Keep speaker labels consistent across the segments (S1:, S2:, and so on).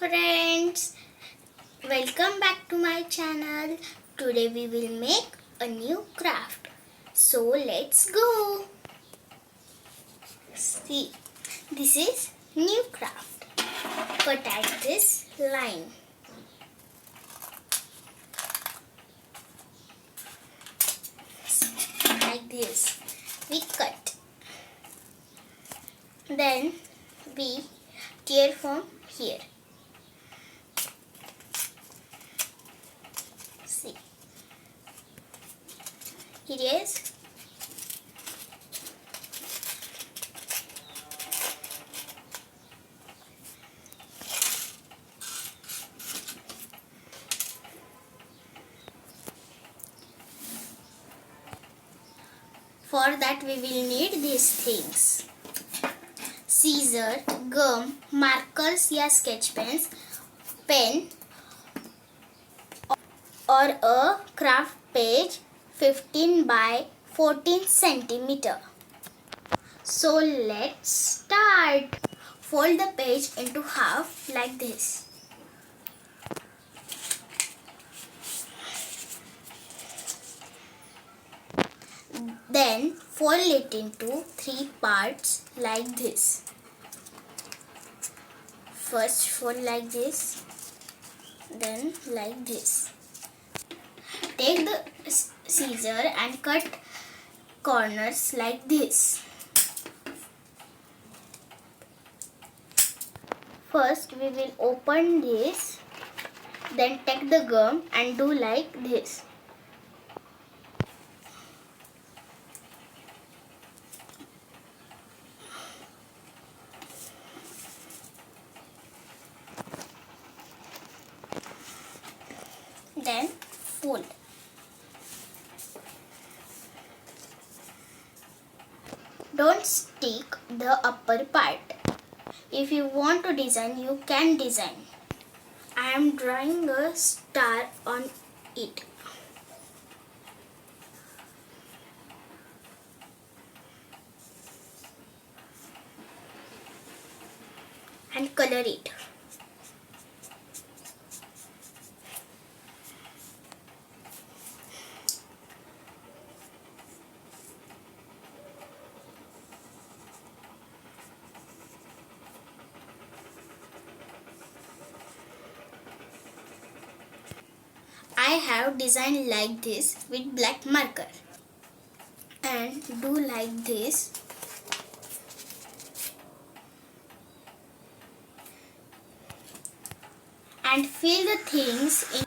S1: friends, welcome back to my channel. Today we will make a new craft. So let's go. See, this is new craft. Cut at this line. Like this. We cut. Then we tear from here. See, here is for that we will need these things: scissor, gum, markers या sketch pens, pen or a craft page 15 by 14 centimeter. So let's start. Fold the page into half like this. Then fold it into 3 parts like this. First fold like this, then like this. Take the scissor and cut corners like this. First we will open this, then take the gum and do like this. Then fold. Don't stick the upper part. If you want to design, you can design. I am drawing a star on it. And color it. I have designed like this with black marker and do like this. And fill the things in.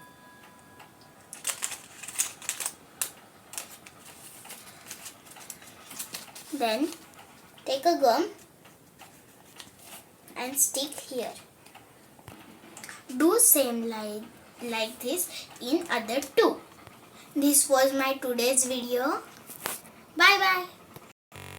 S1: Then take a gum and stick here. Do same like this in other two. This was my today's video. Bye bye.